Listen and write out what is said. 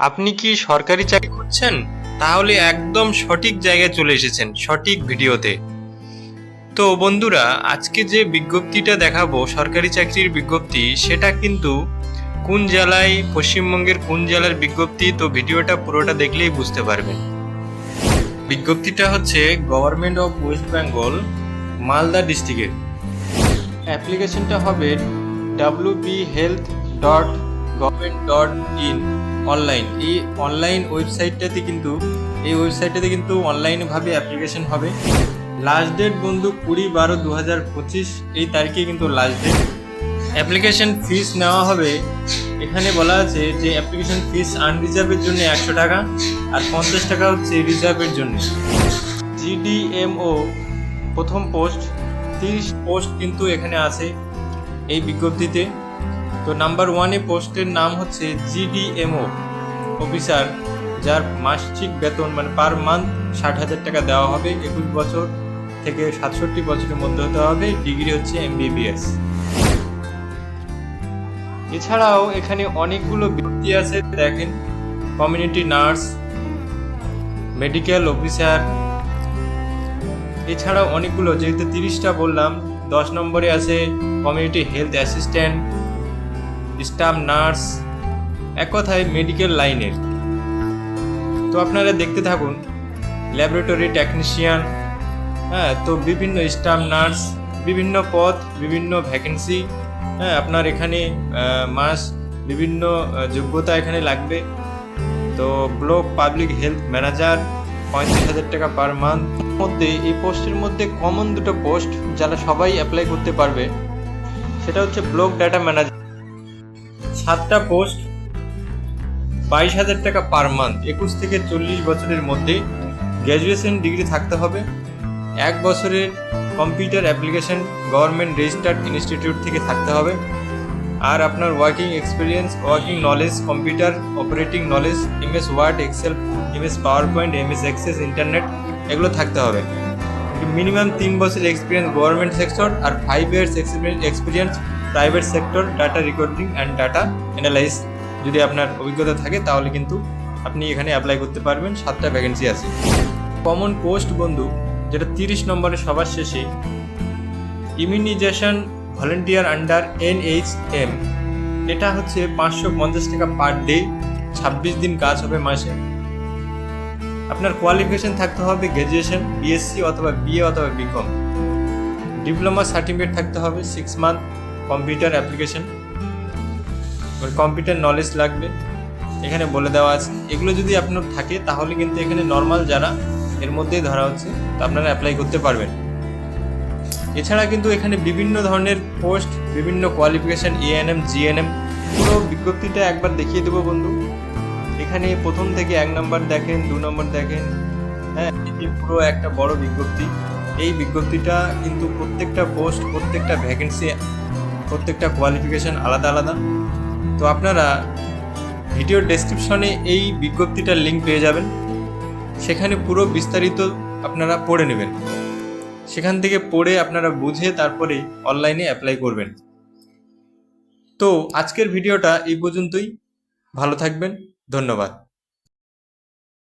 আপনি কি সরকারি চাকরি করছেন? তাহলে একদম সঠিক জায়গায় চলে এসেছেন, সঠিক ভিডিওতে। তো বন্ধুরা, আজকে যে বিজ্ঞপ্তিটা দেখাবো সরকারি চাকরির বিজ্ঞপ্তি, সেটা কিন্তু কোন জেলায়, পশ্চিমবঙ্গের কোন জেলার বিজ্ঞপ্তি, তো ভিডিওটা পুরোটা দেখলেই বুঝতে পারবেন। বিজ্ঞপ্তিটা হচ্ছে government of West Bengal, Malda ডিস্ট্রিক্টের। অ্যাপ্লিকেশনটা হবে wbhealth.government.in অনলাইন। এই অনলাইন ওয়েবসাইটটাতে কিন্তু অনলাইনভাবে অ্যাপ্লিকেশন হবে। লাস্ট ডেট বন্ধু 20/12/2025, এই তারিখে কিন্তু লাস্ট ডেট। অ্যাপ্লিকেশন ফিস নেওয়া হবে, এখানে বলা আছে যে অ্যাপ্লিকেশন ফিস আনরিজার্ভের জন্য 100 টাকা, আর 50 টাকা হচ্ছে রিজার্ভের জন্য। জিডিএমও প্রথম পোস্ট, 30 পোস্ট কিন্তু এখানে আছে এই বিজ্ঞপ্তিতে। তো নাম্বার 1-এ পোস্টের নাম হচ্ছে জিডিএমও অফিসার, যার মাসিক বেতন মানে পার মান্থ 60,000 টাকা দেওয়া হবে। 21 বছর থেকে 67 বছরের মধ্যে হতে হবে। ডিগ্রি হচ্ছে MBBS। এছাড়াও এখানে অনেকগুলো বৃত্তি আছে, দেখেন। কমিউনিটি নার্স, মেডিকেল অফিসার, এছাড়াও অনেকগুলো, যেহেতু 30টা বললাম। 10 নম্বরে আছে community health assistant, staff nurse, এক কথায় মেডিকেল লাইনের। তো আপনারা দেখতে থাকুন। ল্যাবরেটরি টেকনিশিয়ান, হ্যাঁ, তো বিভিন্ন স্টাফ নার্স, বিভিন্ন পদ, বিভিন্ন ভ্যাকেন্সি। হ্যাঁ, আপনার এখানে বিভিন্ন যোগ্যতা এখানে লাগবে। তো ব্লক পাবলিক হেলথ ম্যানেজার, 35,000 টাকা পার মান্থ। মধ্যে এই পোস্টের মধ্যে কমন দুটো পোস্ট যারা সবাই অ্যাপ্লাই করতে পারবে, সেটা হচ্ছে ব্লক ডাটা ম্যানেজার। 7টা পোস্ট, 22,000 টাকা পার মান্থ। 21 থেকে 40 বছরের মধ্যে গ্র্যাজুয়েশন ডিগ্রি থাকতে হবে। 1 বছরের computer application government registered institute থেকে থাকতে হবে। আর আপনার working experience, working knowledge, computer operating knowledge, MS word, excel, MS power point, MS access, internet, এগুলো থাকতে হবে। মিনিমাম 3 বছর এক্সপিরিয়েন্স গভর্নমেন্ট সেক্টর, আর 5 years experience private sector, data recording and data analysis যদি আপনার অভিজ্ঞতা থাকে, তাহলে কিন্তু আপনি এখানে অ্যাপ্লাই করতে পারবেন। 7টা ভ্যাকেন্সি আছে। কমন পোস্ট বন্ধু, যেটা 30 নম্বরের সবার শেষে, ইমিউনাইজেশন ভলেন্টিয়ার আন্ডার NHM। এটা হচ্ছে 550 টাকা পার ডে, 26 দিন কাজ হবে মাসে। আপনার কোয়ালিফিকেশন থাকতে হবে গ্র্যাজুয়েশন, BSc অথবা BA অথবা BCom। ডিপ্লোমা সার্টিফিকেট থাকতে হবে, 6 month computer application, computer knowledge লাগবে, এখানে বলে দেওয়া আছে। এগুলো যদি আপনার থাকে তাহলে কিন্তু এখানে নর্মাল যারা, এর মধ্যেই ধরা হচ্ছে, তো আপনারা অ্যাপ্লাই করতে পারবেন। এছাড়া কিন্তু এখানে বিভিন্ন ধরনের পোস্ট, বিভিন্ন কোয়ালিফিকেশান, ANM, GNM। পুরো বিজ্ঞপ্তিটা একবার দেখিয়ে দেবো বন্ধু। এখানে প্রথম থেকে 1 নম্বর দেখেন, 2 নম্বর দেখেন, হ্যাঁ, এটি পুরো একটা বড় বিজ্ঞপ্তি। এই বিজ্ঞপ্তিটা কিন্তু প্রত্যেকটা পোস্ট, প্রত্যেকটা ভ্যাকেন্সি, প্রত্যেকটা কোয়ালিফিকেশান আলাদা আলাদা। তো আপনারা ভিডিওর ডেসক্রিপশনে এই বিজ্ঞপ্তিটার লিঙ্ক পেয়ে যাবেন, সেখানে পুরো বিস্তারিত আপনারা পড়ে নেবেন। সেখান থেকে পড়ে আপনারা বুঝে তারপরে অনলাইনে অ্যাপ্লাই করবেন। তো আজকের ভিডিওটা এই পর্যন্তই। ভালো থাকবেন, ধন্যবাদ।